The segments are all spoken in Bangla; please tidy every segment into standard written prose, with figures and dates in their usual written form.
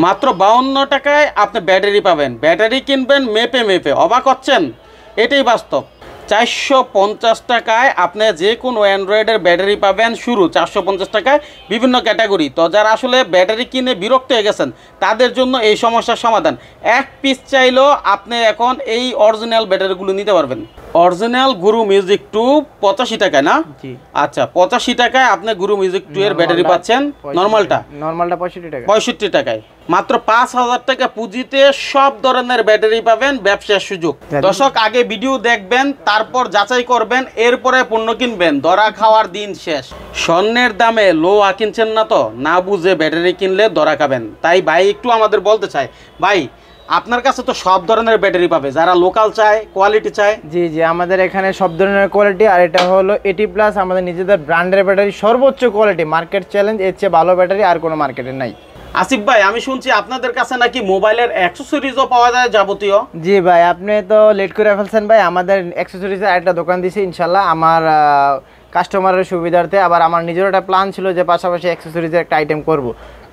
মাত্র 52 টাকায় আপনি ব্যাটারি পাবেন। ব্যাটারি কিনবেন মেপে মেপে, অবাক হচ্ছেন? এটাই বাস্তব। 450 টাকায় আপনি যে কোনো অ্যান্ড্রয়েডের ব্যাটারি পাবেন শুরু 450 টাকায়, বিভিন্ন ক্যাটাগরি। তো যারা আসলে ব্যাটারি কিনে বিরক্ত হয়ে গেছেন তাদের জন্য এই সমস্যার সমাধান। এক পিস চাইলেও আপনি এখন এই অরিজিনাল ব্যাটারিগুলো নিতে পারবেন। অরিজিনাল গুরু মিউজিক 2 85 টাকায় না? জি আচ্ছা, 85 টাকায় আপনি গুরু মিউজিক 2 এর ব্যাটারি পাচ্ছেন। নরমালটা 65 টাকা, 65 টাকায়। মাত্র 5000 টাকা পুঁজিতে সব ধরনের ব্যাটারি পাবেন, ব্যবসার সুযোগ। দর্শক, আগে ভিডিও দেখবেন, তারপর যাচাই করবেন, এরপরে পণ্য কিনবেন। ধরা খাওয়ার দিন শেষ। স্বর্ণের দামে লোহা কিনছেন না তো, না বুঝে ব্যাটারি কিনলে ধরা খাবেন। তাই ভাই একটু আমাদের বলতে চাই, ভাই আপনার কাছে তো সব ধরনের ব্যাটারি পাবে, যারা লোকাল চায়, কোয়ালিটি চায়। জি জি, আমাদের এখানে সব ধরনের কোয়ালিটি। আর এটা হলো 80+ আমাদের নিজেদের ব্র্যান্ডের ব্যাটারি, সর্বোচ্চ কোয়ালিটি, মার্কেট চ্যালেঞ্জ। এর চেয়ে ভালো ব্যাটারি আর কোনো মার্কেটে নাই। আসিফ ভাই, আমি শুনছি আপনাদের কাছে নাকি মোবাইলের অ্যাকসেসরিজও পাওয়া যায় যাবতীয়। জি ভাই, আপনি তো লেট করে ফেলছেন ভাই। আমাদের অ্যাকসেসরিজের একটা দোকান দিছি ইনশাল্লাহ, আমার কাস্টমারের সুবিধার্থে। আবার আমার নিজের একটা প্ল্যান ছিল যে পাশাপাশি অ্যাকসেসরিজের একটা আইটেম করব।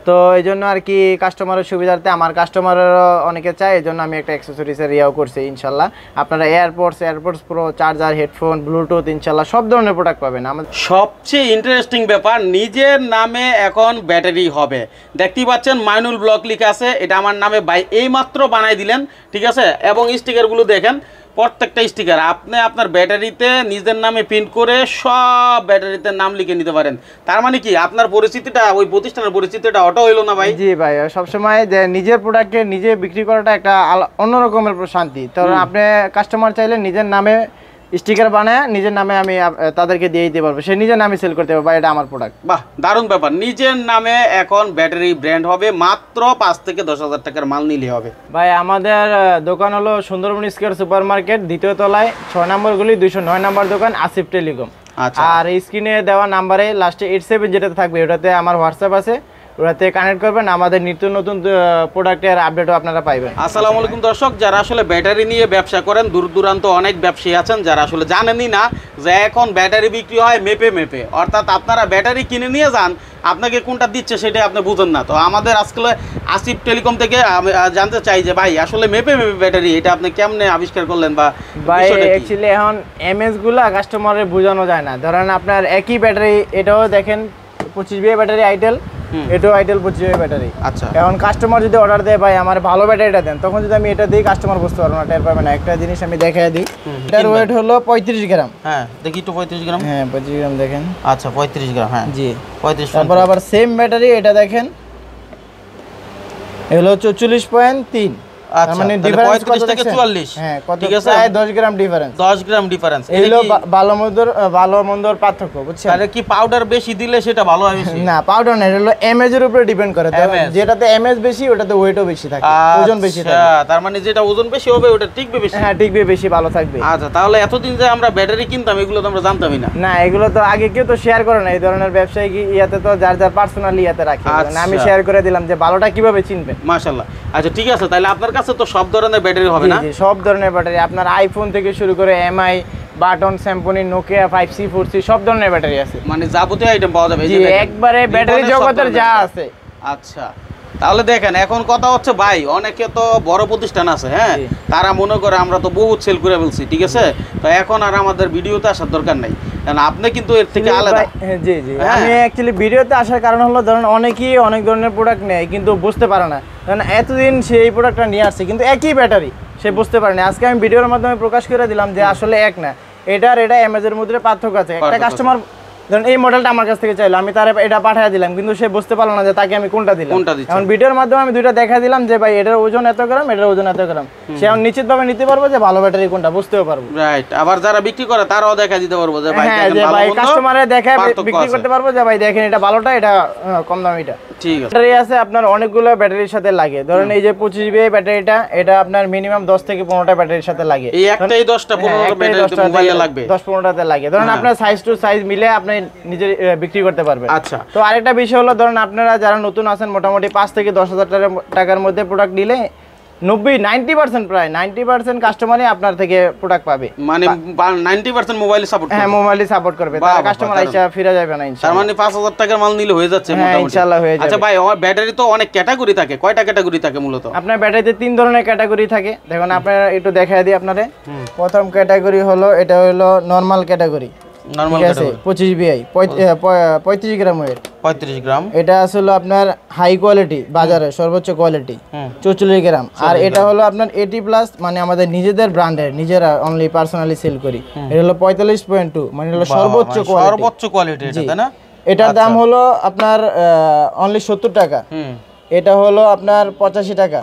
তো এই জন্য আর কি কাস্টমারের সুবিধার্থে, আমার কাস্টমারেরও অনেকে চায়, এই জন্য আমি একটা অ্যাকসেসরিজের ইয়াও করছি ইনশাল্লাহ। আপনারা airports pro, charger, headphone, Bluetooth ইনশাল্লাহ সব ধরনের প্রোডাক্ট পাবেন। আমাদের সবচেয়ে ইন্টারেস্টিং ব্যাপার, নিজের নামে এখন ব্যাটারি হবে। দেখতেই পাচ্ছেন মাইনুল ব্লক লিখা আছে, এটা আমার নামে ভাই এইমাত্র বানাই দিলেন, ঠিক আছে। এবং স্টিকারগুলো দেখেন, প্রত্যেকটা স্টিকার আপনি আপনার ব্যাটারিতে নিজের নামে প্রিন্ট করে সব ব্যাটারিতে নাম লিখে নিতে পারেন। তার মানে কি আপনার পরিচিতিটা, ওই প্রতিষ্ঠানের পরিচিতিটা অটো হইলো না ভাই? জি ভাই, সবসময় যে নিজের প্রোডাক্টকে নিজে বিক্রি করাটা একটা অন্য রকমের শান্তি। তো আপনি কাস্টমার চাইলে নিজের নামে স্টিকার বানায় নিজের নামে আমি তাদেরকে দিয়ে দিতে পারবো, সে নিজের নামে সেল করতে পারবে, ভাই এটা আমার প্রোডাক্ট। বাহ, দারুণ ব্যাপার। নিজের নামে এখন ব্যাটারি ব্র্যান্ড হবে, মাত্র 5 থেকে 10,000 টাকার মাল নিলে হবে। ভাই আমাদের দোকান হলো সুন্দরবন স্কয়ার সুপার মার্কেট, 2য় তলায়, 6 নম্বর গলি, 209 নম্বর দোকান, আসিফ টেলিকম। আর স্ক্রিনে দেওয়া নাম্বারে লাস্টে 87 যেটাতে থাকবে, ওটাতে আমার হোয়াটসঅ্যাপ আছে, ওটাতে কানেক্ট করবেন, আমাদের নিত্য নতুন প্রোডাক্টের আপডেটও আপনারা পাইবেন। আসসালামু আলাইকুম দর্শক, যারা আসলে ব্যাটারি নিয়ে ব্যবসা করেন, দূর দূরান্ত অনেক ব্যবসায়ী আছেন যারা আসলে জানেনই না যে এখন ব্যাটারি বিক্রি হয় মেপে মেপে। অর্থাৎ আপনারা ব্যাটারি কিনে নিয়ে যান, আপনাকে কোনটা দিচ্ছে সেটাই আপনি বুঝেন না। তো আমাদের আজকে আসিফ টেলিকম থেকে জানতে চাই যে ভাই আসলে মেপে মেপে ব্যাটারি এটা আপনি কেমনে আবিষ্কার করলেন? বা ভাই অ্যাকচুয়ালি এখন এমএস গুলা কাস্টমারের বোঝানো যায় না। ধরেন আপনার একই ব্যাটারি, এটাও দেখেন 25 VA ব্যাটারি আইটেল, এটাও আইটেল 25 VA ব্যাটারি। আচ্ছা, এখন কাস্টমার যদি অর্ডার দেয় ভাই আমার ভালো ব্যাটারিটা দেন, তখন যদি আমি এটা দিই কাস্টমার বুঝতে পারবো না, টের পাবে না। একটা জিনিস আমি দেখাই দিই, এটার ওয়েট হলো 35 গ্রাম। হ্যাঁ দেখি তো, 35 গ্রাম। হ্যাঁ 25 গ্রাম দেখেন। আচ্ছা 35 গ্রাম, হ্যাঁ জি 35। তারপর আবার সেম ব্যাটারি এটা দেখেন, এগুলো 44.3। আচ্ছা মানে ডিফারেন্স কত থেকে 44? হ্যাঁ কত, ঠিক আছে, প্রায় 10 গ্রাম ডিফারেন্স। 10 গ্রাম ডিফারেন্স। এগুলো ভালো মন্দর পার্থক্য, বুঝছেন? আরে কি পাউডার বেশি দিলে সেটা ভালো হয় বেশি? না পাউডার না, এটা হলো এমএজ এর উপরে ডিপেন্ড করে। যেটাতে এমএজ বেশি ওটাতে ওয়েটও বেশি থাকে, ওজন বেশি থাকে। আচ্ছা, তার মানে যেটা ওজন বেশি হবে ওটা টিকবে বেশি। হ্যাঁ টিকবে বেশি, ভালো থাকবে। আচ্ছা, তাহলে এতদিন যে আমরা ব্যাটারি কিনতাম এগুলো তো আমরা জানতামই না। না এগুলো তো আগে কেউ তো শেয়ার করে না, এই ধরনের ব্যবসায়িক ইয়াতে তো যার যার পার্সোনালি ইয়াতে রাখে। আমি শেয়ার করে দিলাম যে ভালোটা কিভাবে চিনবেন। মাশাআল্লাহ। আচ্ছা ঠিক আছে, তাহলে আপনার কাছে তো সব ধরনের ব্যাটারি হবে না? জি সব ধরনের ব্যাটারি, আপনার আইফোন থেকে শুরু করে MI, button, Samsung, Nokia, 5C 4C সব ধরনের ব্যাটারি আছে। মানে যাবতীয় আইটেম পাওয়া যাবে? জি একবারে ব্যাটারি জগতের যা আছে। আচ্ছা তাহলে দেখেন, এখন কথা হচ্ছে ভাই অনেকে তো বড় প্রতিষ্ঠান আছে, হ্যাঁ তারা মনে করে আমরা তো বহুত সেল করে ফেলছি, ঠিক আছে, তো এখন আর আমাদের ভিডিওতে আসার দরকার নাই, কারণ আপনি কিন্তু এর থেকে আলাদা। জি জি, আমি অ্যাকচুয়ালি ভিডিওতে আসার কারণ হলো ধরেন অনেকেই অনেক ধরনের প্রোডাক্ট নেয় কিন্তু বুঝতে পারে না, কারণ এতদিন সেই প্রোডাক্টটা নিয়ে আসছে কিন্তু একই ব্যাটারি সে বুঝতে পারেনি। আজকে আমি ভিডিওর মাধ্যমে প্রকাশ করে দিলাম যে আসলে এক না, এটা এমএজের মধ্যে পার্থক্য আছে। একটা কাস্টমার ধরেন এই মডেলটা আমার কাছ থেকে চাইলো, আমি তার এটা পাঠিয়ে দিলাম কিন্তু সে বুঝতে পারলো না যে তাকে আমি কোনটা দিলাম। এখন ভিডিওর মাধ্যমে আমি দুইটা দেখা দিলাম যে ভাই এটার ওজন এত গ্রাম, এটার ওজন এত গ্রাম, সে এখন নিশ্চিতভাবে নিতে পারবো যে ভালো ব্যাটারি কোনটা, বুঝতেও পারবো। রাইট। আবার যারা বিক্রি করে তারাও দেখা দিতে পারবো যে ভাই কাস্টমারে দেখা বিক্রি করতে পারবো যে ভাই দেখেন এটা ভালোটা, এটা কম দামিটা। ঠিক আছে। ব্যাটারি আছে আপনার অনেকগুলো ব্যাটারির সাথে লাগে। ধরেন এই যে 25 VA ব্যাটারিটা, এটা আপনার মিনিমাম 10 থেকে 15টা ব্যাটারির সাথে লাগে। এই একটাই 10টা 15টা ব্যাটারি মোবাইলে লাগবে, 10-15টাতে লাগে। ধরেন আপনার সাইজ টু সাইজ মিলে আপনি নিজে বিক্রি করতে পারবেন। আচ্ছা, তো আরেকটা বিষয় হলো ধরেন আপনারা যারা নতুন আছেন মোটামুটি 5 থেকে 10,000 টাকার মধ্যে প্রোডাক্ট নিলে 90% প্রায় 90% কাস্টমারই আপনার থেকে প্রোডাক্ট পাবে, মানে 90% মোবাইলে সাপোর্ট হ্যাঁ মোবাইলে সাপোর্ট করবে, তার কাস্টমার আইসা ফিরে যাবে না তার ইনশাআল্লাহ। মানে 5000 টাকার মাল নিলে হয়ে যাচ্ছে হ্যাঁ মোটামুটি ইনশাআল্লাহ হয়ে যাবে। আচ্ছা ভাই, আমার ব্যাটারি তো অনেক ক্যাটাগরি থাকে, কয়টা ক্যাটাগরি থাকে মূলত? আপনার ব্যাটারিতে 3 ধরনের ক্যাটাগরি থাকে, দেখুন আপনারা একটু দেখাই দিই আপনারে। প্রথম ক্যাটাগরি হলো, এটা হলো নরমাল ক্যাটাগরি, নরমাল ঠিক আছে, 25 বিআই 35 গ্রাম ওয়েট, 35 গ্রাম। এটা আসলে আপনার হাই কোয়ালিটি, বাজারে সর্বোচ্চ কোয়ালিটি 44 গ্রাম। আর এটা হলো আপনার 80+, মানে আমাদের নিজেদের ব্র্যান্ডের, নিজেরা অনলি পার্সোনালি সেল করি। এটা হলো 45.2, মানে হলো সর্বোচ্চ কোয়ালিটি, সর্বোচ্চ কোয়ালিটি এটা, তাই না? এটার দাম হলো আপনার অনলি 70 টাকা। এটা হলো আপনার 85 টাকা।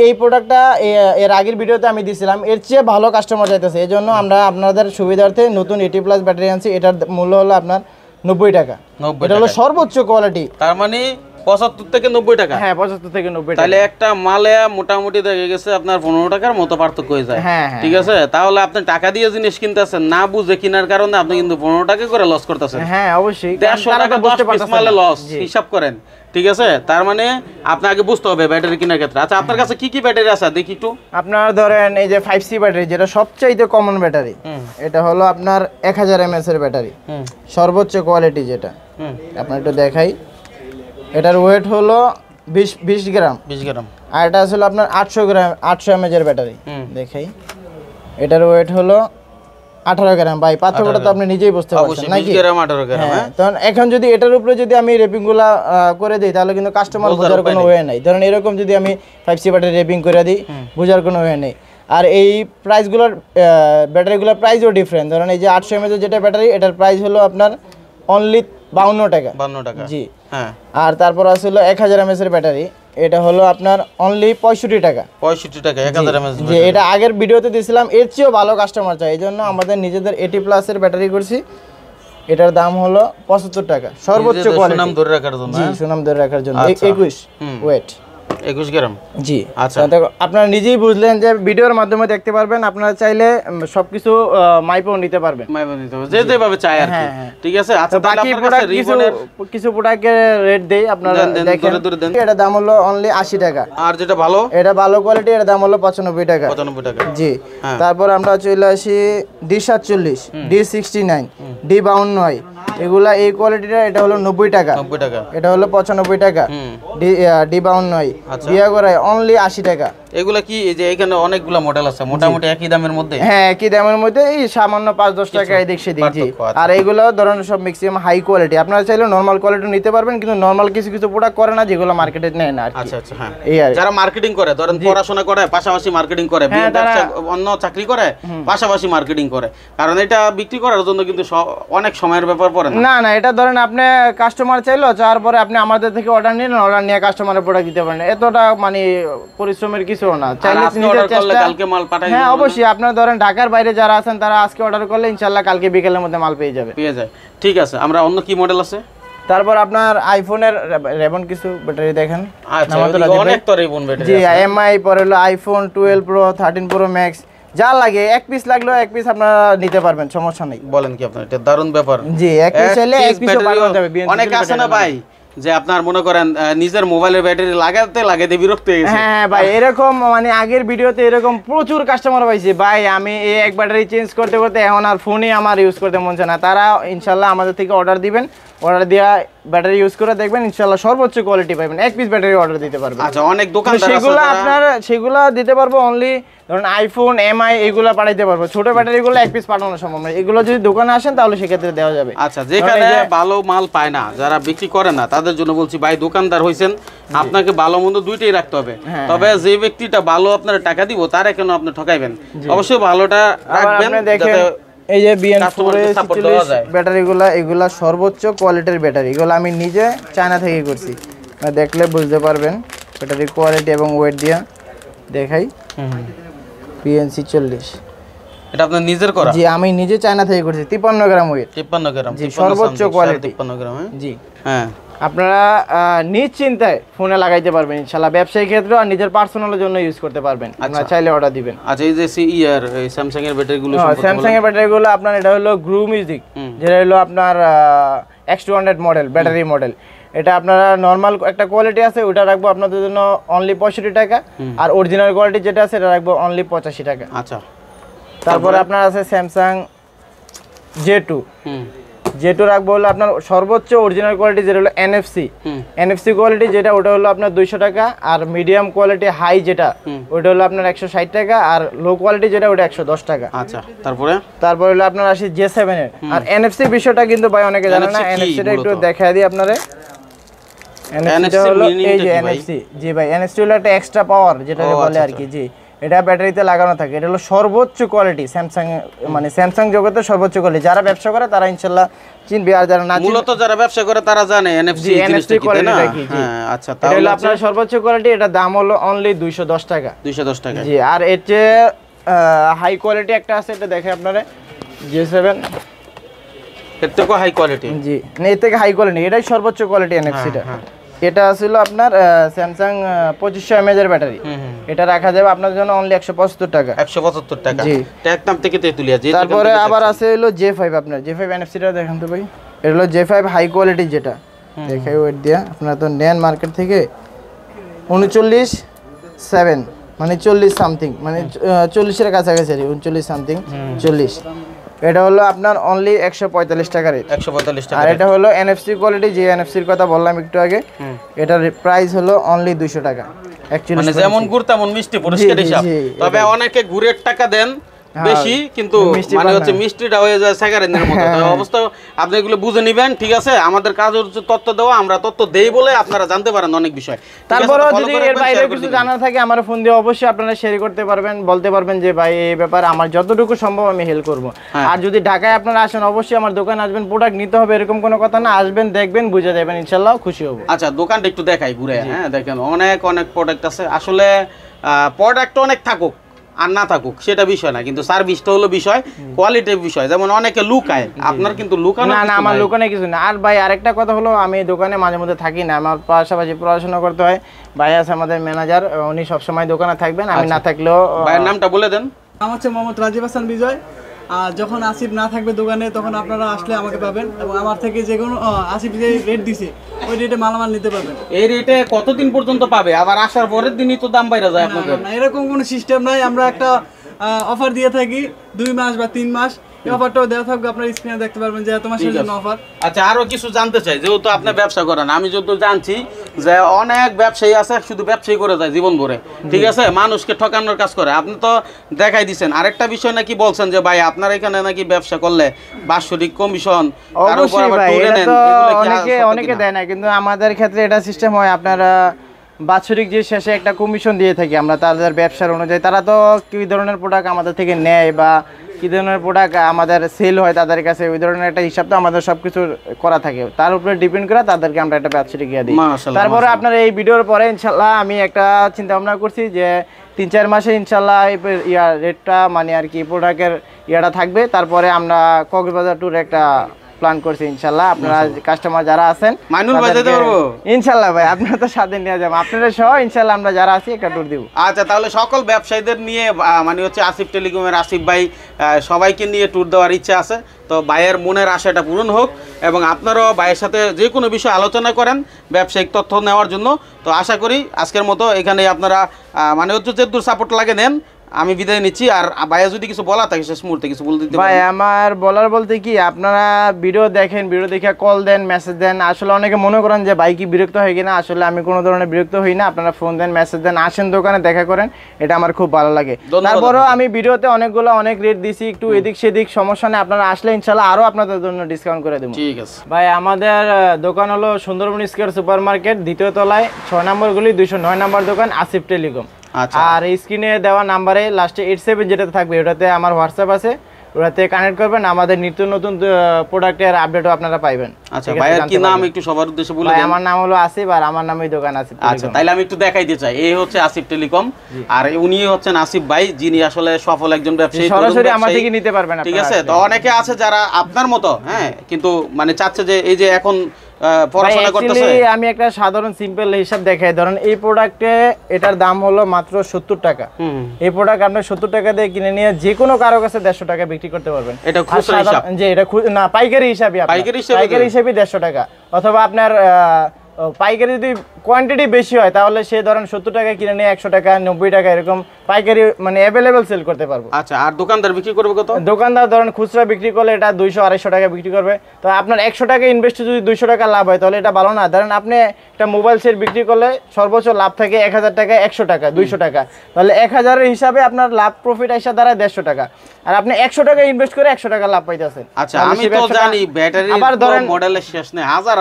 এই প্রোডাক্টটা এর আগের ভিডিওতে আমি দিছিলাম, এর চেয়ে ভালো কাস্টমার চাইতেছে, এই জন্য আমরা আপনাদের সুবিধার্থে নতুন 80+ ব্যাটারি আনছি। এটার মূল্য হলো আপনার 90 টাকা। এটা হলো সর্বোচ্চ কোয়ালিটি, তার মানে 75 থেকে 90 টাকা। হ্যাঁ 75 থেকে 90 টাকা। তাহলে একটা মালে মোটামুটি দেখা গেছে আপনার 15 টাকার মতো পার্থক্য হয়ে যায়। হ্যাঁ ঠিক আছে, তাহলে আপনি টাকা দিয়ে জিনিস কিনতেছেন, না বুঝে কেনার কারণে আপনি কিন্তু 15 টাকা করে লস করতেছেন। হ্যাঁ অবশ্যই, 150 টাকা 10 পিস মালে লস, হিসাব করেন। ঠিক আছে, তার মানে আপনাকে বুঝতে হবে ব্যাটারি কেনার ক্ষেত্রে। আচ্ছা, আপনার কাছে কি কি ব্যাটারি আছে দেখি একটু। আপনার ধরেন এই যে 5C ব্যাটারি, যেটা সবচাইতে কমন ব্যাটারি, এটা হলো আপনার 1000 mAh এর ব্যাটারি, সর্বোচ্চ কোয়ালিটি যেটা। আপনার একটু দেখাই, এটার ওয়েট হলো 20 গ্রাম। 20 গ্রাম। আর এটা আসলে আপনার 800 গ্রাম, 800 mAh এর ব্যাটারি। দেখাই, এটার ওয়েট হলো 18 গ্রাম। ভাই পার্থক্যটা তো আপনি নিজেই বুঝতে পারছেন নাকি? 20 গ্রাম 18 গ্রাম। হ্যাঁ, তখন এখন যদি এটার উপরে যদি আমি রেপিং গুলা করে দিই, তাহলে কিন্তু কাস্টমার বোঝার কোনো ওয়ে নাই। ধরেন এরকম যদি আমি 5C ব্যাটারি রেপিং করে দিই, বোঝার কোনো ওয়ে নেই। আর এই প্রাইসগুলোর, ব্যাটারিগুলোর প্রাইসও ডিফারেন্ট। ধরেন এই যে 800 mAh যেটা ব্যাটারি, এটার প্রাইস হলো আপনার অনলি 52 টাকা। 52 টাকা, জি হ্যাঁ। আর তারপর আসলে 1000 mAh এর ব্যাটারি, এটা হলো আপনার অনলি 65 টাকা। 65 টাকা 1000 mAh। যে এটা আগের ভিডিওতে দিয়েছিলাম, এর চেয়েও ভালো কাস্টমার চাই, এই জন্য আমাদের নিজেদের 80+ এর ব্যাটারি করছি। এটার দাম হলো 75 টাকা, সর্বোচ্চ কোয়ালিটি। সুনাম ধরে রাখার জন্য। জি, সুনাম ধরে রাখার জন্য। 21 ওয়েট, 21 গ্রাম। জি আচ্ছা, দেখো আপনারা নিজেই বুঝলেন যে ভিডিওর মাধ্যমে দেখতে পারবেন, আপনারা চাইলে সবকিছু মাইপও নিতে পারবেন, যে যেভাবে চাই আর কি। ঠিক আছে। আচ্ছা, তাহলে বাকি আপনার কাছে প্রোডাক্ট রিবনের কিছু প্রোডাক্টের রেট দেই আপনারা দেখেন। এটা দাম হলো অনলি 80 টাকা। আর যেটা ভালো, এটা ভালো কোয়ালিটি, এর দাম হলো 95 টাকা। 95 টাকা, জি। তারপর আমরা চলে আসি D47, D69, D52, এগুলা এই কোয়ালিটিটা, এটা হলো 90 টাকা। 90 টাকা। এটা হলো 95 টাকা। D52 বিয়া করে অনলি 80 টাকা। এগুলা কি, এই যে এখানে অনেকগুলা মডেল আছে, মোটামুটি একই দামের মধ্যে? হ্যাঁ একই দামের মধ্যে, এই সামান্য 5-10 টাকা এদিক সেদিক। জি। আর এইগুলো ধরেন সব ম্যাক্সিমাম হাই কোয়ালিটি, আপনারা চাইলে নরমাল কোয়ালিটি নিতে পারবেন, কিন্তু নরমাল কিছু কিছু প্রোডাক্ট করে না, যেগুলো মার্কেটে নেয় না। আচ্ছা আচ্ছা, হ্যাঁ। এই আর যারা মার্কেটিং করে, ধরেন পড়াশোনা করে পাশাপাশি মার্কেটিং করে, ব্যবসা অন্য চাকরি করে পাশাপাশি মার্কেটিং করে, কারণ এটা বিক্রি করার জন্য কিন্তু অনেক সময়ের ব্যাপার পড়ে না। না, এটা ধরেন আপনি কাস্টমার চাইলো, চাওয়ার পরে আপনি আমাদের থেকে অর্ডার নিলেন, অর্ডার নিয়ে কাস্টমারের প্রোডাক্ট দিতে পারেন, এতটা মানে পরিশ্রমের কিছু না। চাইলে নিজের চেষ্টা, কালকে মাল পাঠাই। হ্যাঁ অবশ্যই, আপনারা ধরেন ঢাকার বাইরে যারা আছেন, তারা আজকে অর্ডার করলে ইনশাআল্লাহ কালকে বিকেলের মধ্যে মাল পেয়ে যাবে। ঠিক আছে। আমরা অন্য কি মডেল আছে? তারপর আপনার আইফোনের রেবন কিছু ব্যাটারি দেখেন। আচ্ছা, অনেক তো রেবন ব্যাটারি। জি, এমআই পরে হলো আইফোন 12 প্রো, 13 প্রো ম্যাক্স, যা লাগে এক পিস লাগলো এক পিস আপনারা নিতে পারবেন, সমস্যা নেই। বলেন কি আপনার, এটা দারুণ ব্যাপার। জি, এক পিস চাইলে এক পিসও পাঠানো যাবে। অনেক আছে না ভাই, যে আপনার মনে করেন নিজের মোবাইলের ব্যাটারি লাগাতে বিরক্ত হয়ে গেছে। হ্যাঁ ভাই, এরকম মানে আগের ভিডিওতে এরকম প্রচুর কাস্টমার পাইছি, ভাই আমি এই এক ব্যাটারি চেঞ্জ করতে করতে এখন আর ফোনই আমার ইউজ করতে মন চায় না। তারা ইনশাল্লাহ আমাদের থেকে অর্ডার দিবেন, অর্ডার দেওয়া ব্যাটারি ইউজ করে দেখবেন, ইনশাল্লাহ সর্বোচ্চ কোয়ালিটি পাবেন। এক পিস ব্যাটারি অর্ডার দিতে পারবেন। আচ্ছা, অনেক দোকানদার আছে, সেগুলো আপনার সেগুলো দিতে পারবো অনলি ধরুন আইফোন, এমআই এগুলো পাঠাইতে পারবো। ছোট ব্যাটারিগুলো এক পিস পাঠানো সম্ভব নয়, এগুলো যদি দোকানে আসেন তাহলে সেক্ষেত্রে দেওয়া যাবে। আচ্ছা, যেখানে ভালো মাল পায় না, যারা বিক্রি করে না, তাদের জন্য বলছি ভাই, দোকানদার হইছেন, আপনাকে ভালো মন্দ দুইটাই রাখতে হবে। তবে যে ব্যক্তিটা ভালো আপনার টাকা দিব, তারা কেন আপনি ঠকাইবেন? অবশ্যই ভালোটা রাখবেন। দেখেন এই যে BN446 ব্যাটারিগুলো, এগুলা সর্বোচ্চ কোয়ালিটির ব্যাটারি, এগুলো আমি নিজে চায়না থেকে করছি, দেখলে বুঝতে পারবেন ব্যাটারি কোয়ালিটি এবং ওয়েট দিয়া দেখাই। BN46 এটা আপনার নিজের করা? জি, আমি নিজে চায়না থেকে করছি, 53 গ্রাম ওয়েট। 53 গ্রাম, জি, সর্বোচ্চ কোয়ালিটি। 53 গ্রাম, জি হ্যাঁ। আপনারা নিশ্চিন্তায় ফোনে লাগাইতে পারবেন ইনশাআল্লাহ, ব্যবসায়িক ক্ষেত্রে আর নিজের পার্সোনালের জন্য ইউজ করতে পারবেন। আপনারা চাইলে অর্ডার দিবেন। আচ্ছা, এই যে স্যামসাং এর ব্যাটারিগুলো, স্যামসাং এর ব্যাটারিগুলো আপনার, এটা হলো গ্রু মিউজিক, যেটা হলো আপনার X200 মডেল ব্যাটারি মডেল। এটা আপনারা নরমাল একটা কোয়ালিটি আছে ওটা রাখবো আপনাদের জন্য অনলি 65 টাকা, আর অরিজিনাল কোয়ালিটি যেটা আছে এটা রাখবো অনলি 85 টাকা। আচ্ছা, তারপরে আপনার আছে স্যামসাং J2, J2 রাখবো হলো আপনার সর্বোচ্চ অরিজিনাল কোয়ালিটি যেটা হলো এনএফসি কোয়ালিটি যেটা ওটা হলো আপনার 200 টাকা, আর মিডিয়াম কোয়ালিটি হাই যেটা ওটা হলো আপনার 160 টাকা, আর লো কোয়ালিটি যেটা ওটা 110 টাকা। আচ্ছা, তারপরে হলো আপনার আসি J7 এর। আর এনএফসি বিষয়টা কিন্তু ভাই অনেকে জানে না, এনএফসিটা একটু দেখাই দিই আপনারে। এনএফসি হলো এই যে এনএফসি, জি ভাই এনএফসি হলো একটা এক্সট্রা পাওয়ার যেটা বলে আর কি, জি এটা ব্যাটারিতে লাগানো থাকে। এটা হলো সর্বোচ্চ কোয়ালিটি স্যামসাং, মানে স্যামসাং জগতের সর্বোচ্চ কোয়ালিটি। যারা ব্যবসা করে তারা ইনশাআল্লাহ চিনবে, আর যারা না মূলত যারা ব্যবসা করে তারা জানে এনএফসি জিনিসটা কি, তাই না? হ্যাঁ, আচ্ছা, তাহলে হলো আপনার সর্বোচ্চ কোয়ালিটি, এটা দাম হলো অনলি 210 টাকা। 210 টাকা, জি। আর এর যে হাই কোয়ালিটি একটা আছে, এটা দেখে আপনারা J7, এর থেকে হাই কোয়ালিটি, জি না এর থেকে হাই কোয়ালিটি, এটাই সর্বোচ্চ কোয়ালিটি এনএফসিটা। এটা ছিল আপনার স্যামসাং 2500 mAh এর ব্যাটারি, এটা রাখা যাবে আপনার জন্য অনলি 175 টাকা। 175 টাকা, জি। ট্যাগ নাম থেকে তেতুলিয়া। জি। তারপরে আবার আছে হলো J5, আপনার J5 এনএফসিটা দেখেন তো ভাই, এটা হলো J5 হাই কোয়ালিটি যেটা দেখাই ওয়েট দিয়া, আপনারা তো নেন মার্কেট থেকে 39.7 মানে 40 সামথিং, মানে 40 এর কাছাকাছি, 39 সামথিং 40। এটা হলো আপনার অনলি 145 টাকা রেট, 145 টাকা। আর এটা হলো এনএফসি কোয়ালিটি, যে এনএফসির কথা বললাম একটু আগে, এটার প্রাইস হলো অনলি 200 টাকা। অ্যাকচুয়ালি মানে যেমন গুড় তেমন মিষ্টি, পরিষ্কার হিসাব। তবে অনেকে গুড়ের টাকা দেন বেশি, কিন্তু মানে হচ্ছে মিষ্টিটা হয়ে যায় সেকারেন্দের মতো। তো অবস্থা আপনি এগুলো বুঝে নেবেন, ঠিক আছে? আমাদের কাজ হচ্ছে তথ্য দেওয়া, আমরা তথ্য দেই বলে আপনারা জানতে পারেন অনেক বিষয়। তারপরে যদি এর বাইরে কিছু জানার থাকে আমার ফোন দিয়ে অবশ্যই আপনারা শেয়ার করতে পারবেন, বলতে পারবেন যে ভাই এই ব্যাপারে আমার যতটুকু সম্ভব আমি হেল্প করব। আর যদি ঢাকায় আপনারা আসেন অবশ্যই আমার দোকানে আসবেন, প্রোডাক্ট নিতে হবে এরকম কোনো কথা না, আসবেন দেখবেন বুঝে যাবেন, ইনশাআল্লাহ খুশি হব। আচ্ছা, দোকানটা একটু দেখাই ঘুরে। হ্যাঁ, দেখেন অনেক প্রোডাক্ট আছে। আসলে প্রোডাক্ট অনেক থাকুক আর না থাকুক সেটা বিষয় না, কিন্তু সার্ভিসটা হলো বিষয়, কোয়ালিটির বিষয়। যেমন অনেকে লুকায়, আপনার কিন্তু লুকানো না, আমার লুকানো কিছু না। আর ভাই আরেকটা কথা হলো, আমি দোকানে মাঝে মধ্যে থাকি না, আমার পাশাপাশি পড়াশোনা করতে হয়। ভাই আছে আমাদের ম্যানেজার, উনি সবসময় দোকানে থাকবেন, আমি না থাকলেও। ভাইয়ের নামটা বলে দেন। আমার হচ্ছে মোহাম্মদ রাজীব হাসান বিজয়। আর যখন আসিফ না থাকবে দোকানে তখন আপনারা আসলে আমাকে পাবেন, এবং আমার থেকে যে কোনো আসিফ যে রেট দিছে ওই রেটে মালামাল নিতে পারবেন। এই রেটে কতদিন পর্যন্ত পাবে? আবার আসার পরের দিনই তো দাম বাইরে যায় আপনাদের? না, এরকম কোনো সিস্টেম নাই। আমরা একটা অফার দিয়ে থাকি 2 মাস বা 3 মাস, এই অফারটাও দেওয়া থাকবে, আপনার স্ক্রিনে দেখতে পারবেন যে এত মাসের জন্য অফার। আচ্ছা, আরো কিছু জানতে চাই, যেহেতু আপনি ব্যবসা করেন, আমি যত জানছি যে অনেক ব্যবসায়ী আছে শুধু ব্যবসায়ী করে যায় জীবন ভরে, ঠিক আছে, মানুষকে ঠকানোর কাজ করে। আপনি তো দেখাই দিচ্ছেন। আরেকটা বিষয় নাকি বলছেন যে ভাই আপনার এখানে নাকি ব্যবসা করলে বাৎসরিক কমিশন, অবশ্যই ভাই এটা তো অনেকে দেয় না, কিন্তু আমাদের ক্ষেত্রে এটা সিস্টেম হয়, আপনারা বাৎসরিক যে শেষে একটা কমিশন দিয়ে থাকি আমরা তাদের ব্যবসার অনুযায়ী। তারা তো কি ধরনের প্রোডাক্ট আমাদের থেকে নেয় বা কি ধরনের প্রোডাক্ট আমাদের সেল হয় তাদের কাছে, ওই ধরনের একটা হিসাব তো আমাদের সবকিছু করা থাকে, তার উপরে ডিপেন্ড করে তাদেরকে আমরা একটা বাৎসরিক ইয়ে দিই। তারপরে আপনার এই ভিডিওর পরে ইনশাল্লাহ আমি একটা চিন্তা ভাবনা করছি যে 3-4 মাসে ইনশাল্লাহ রেটটা মানে আর কি প্রোডাক্টের ইয়াটা থাকবে। তারপরে আমরা কক্সবাজার ট্যুর একটা প্ল্যান করছি ইনশাআল্লাহ। আপনারা কাস্টমার যারা আছেন মাইনুল ভাই যেতে পারবো ইনশাআল্লাহ, ভাই আপনারা তো সাথে নিয়ে যাবেন, আপনারা সহ ইনশাআল্লাহ আমরা যারা আছি একটা ট্যুর দিব। আচ্ছা, তাহলে সকল ব্যবসায়ীদের নিয়ে মানে হচ্ছে আসিফ টেলিকমের আসিফ ভাই সবাইকে নিয়ে ট্যুর দেওয়ার ইচ্ছা আছে। তো ভাইয়ের মনের আশাটা পূরণ হোক, এবং আপনারাও ভাইয়ের সাথে যে কোনো বিষয়ে আলোচনা করেন ব্যবসায়িক তথ্য নেওয়ার জন্য। তো আশা করি আজকের মতো এখানে আপনারা মানে হচ্ছে যে দূর সাপোর্ট লাগে নেন। আমি বিদায় নিচ্ছি। আর ভাইয়া যদি কিছু বলা থাকে শেষ মুহূর্তে কিছু বলে দিতে ভাই, আমার বলার বলতে কি, আপনারা ভিডিও দেখেন, ভিডিও দেখে কল দেন, মেসেজ দেন। আসলে অনেকে মনে করেন যে ভাই কি বিরক্ত হয় কিনা, আসলে আমি কোনো ধরনের বিরক্ত হই না। আপনারা ফোন দেন, মেসেজ দেন, আসেন দোকানে দেখা করেন, এটা আমার খুব ভালো লাগে। তারপরেও আমি ভিডিওতে অনেক রেট দিছি, একটু এদিক সেদিক সমস্যা নেই, আপনারা আসলে ইনশাআল্লাহ আরো আপনাদের জন্য ডিসকাউন্ট করে দেবো। ঠিক আছে ভাই, আমাদের দোকান হলো সুন্দরবন স্কয়ার সুপার মার্কেট, 2য় তলায়, 6 নম্বর গলি, 209 নম্বর দোকান, আসিফ টেলিকম। আর স্ক্রিনে দেওয়া নাম্বারে লাস্টে 87 যেটা থাকবে ওটাতে আমার হোয়াটসঅ্যাপ আছে, ওটাতে কানেক্ট করবেন, আমাদের নিত্য নতুন প্রোডাক্টের আপডেটও আপনারা পাবেন। আচ্ছা, ভাইয়ের কি নাম একটু সবার উদ্দেশ্যে বলে দেন। আমার নাম হলো আসিফ, আর আমার নামই দোকান আসিফ টেলিকম। আচ্ছা, তাইলে আমি একটু দেখাইতে চাই, এই হচ্ছে আসিফ টেলিকম, আর উনি হচ্ছেন আসিফ ভাই, যিনি আসলে সফল একজন ব্যবসায়ী, সরাসরি আমার থেকে নিতে পারবেন, ঠিক আছে। তো অনেকে আছে যারা আপনার মতো, হ্যাঁ, কিন্তু মানে চাচ্ছে যে এই যে এখন পড়াশোনা করতেছে। আমি একটা সাধারণ সিম্পল হিসাব দেখাই, ধরেন এই প্রোডাক্টে এটার দাম হলো মাত্র 70 টাকা। এই প্রোডাক্ট আপনি 70 টাকা দিয়ে কিনে নিয়ে যে কোনো কারো কাছে 150 টাকা বিক্রি করতে পারবেন। এটা খুচরা হিসাব, যে এটা না পাইকারি হিসাবে, পাইকারি হিসাবে 150 টাকা, অথবা আপনার পাইকারি যদি কোয়ান্টিটি বেশি হয় তাহলে সে ধরেন 70 টাকা কিনে নিয়ে 100 টাকা 90 টাকা এরকম পাইকারি মানে অ্যাভেলেবেল সেল করতে পারবো। আচ্ছা, আর দোকানদার বিক্রি করবে কত? দোকানদার ধরেন খুচরা বিক্রি করলে এটা 200-250 টাকা বিক্রি করবে। তো আপনার 100 টাকা ইনভেস্টে যদি 200 টাকা লাভ হয় তাহলে এটা ভালো না? ধরেন আপনি একটা মোবাইল সেট বিক্রি করলে সর্বোচ্চ লাভ থাকে 1000 টাকা, 100 টাকা, 200 টাকা, তাহলে 1000 এর হিসাবে আপনার লাভ প্রফিট আসা দাঁড়ায় 150 টাকা। আর আপনি 100 টাকা ইনভেস্ট করে 100 টাকা লাভ পাইতেছেন। আচ্ছা, আমি তো জানি ব্যাটারি আবার ধরেন মডেলের শেষ নেই, হাজার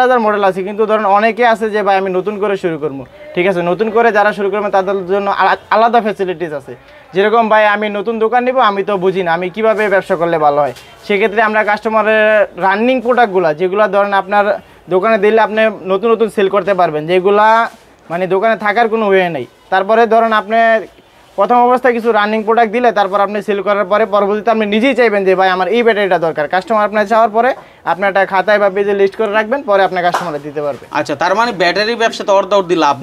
হাজার মডেল আছে, কিন্তু ধরেন অনেকে আছে যে ভাই আমি নতুন করে শুরু করবো, ঠিক আছে, নতুন করে যারা শুরু করবে তাদের জন্য আলাদা ফ্যাসিলিটিস আছে। যেরকম ভাই আমি নতুন দোকান নিব, আমি তো বুঝি না আমি কিভাবে ব্যবসা করলে ভালো হয়, সেক্ষেত্রে আমরা কাস্টমারের রানিং প্রোডাক্টগুলো যেগুলো ধরেন আপনার দোকানে দিলে আপনি নতুন নতুন সেল করতে পারবেন, যেগুলা মানে দোকানে থাকার কোনো ওয়ে নেই। তারপরে ধরেন আপনি প্রথম অবস্থায় কিছু রানিং প্রোডাক্ট দিলে তারপর আপনি সেল করার পরে পরবর্তীতে আপনি নিজেই চাইবেন যে ভাই আমার এই ব্যাটারিটা দরকার, কাস্টমার আপনার চাওয়ার পরে আপনার একটা খাতায় বা পেজে লিস্ট করে রাখবেন, পরে আপনার কাস্টমারে দিতে পারবে। আচ্ছা, তার মানে ব্যাটারি ব্যবসাতে অর্ধ লাভ।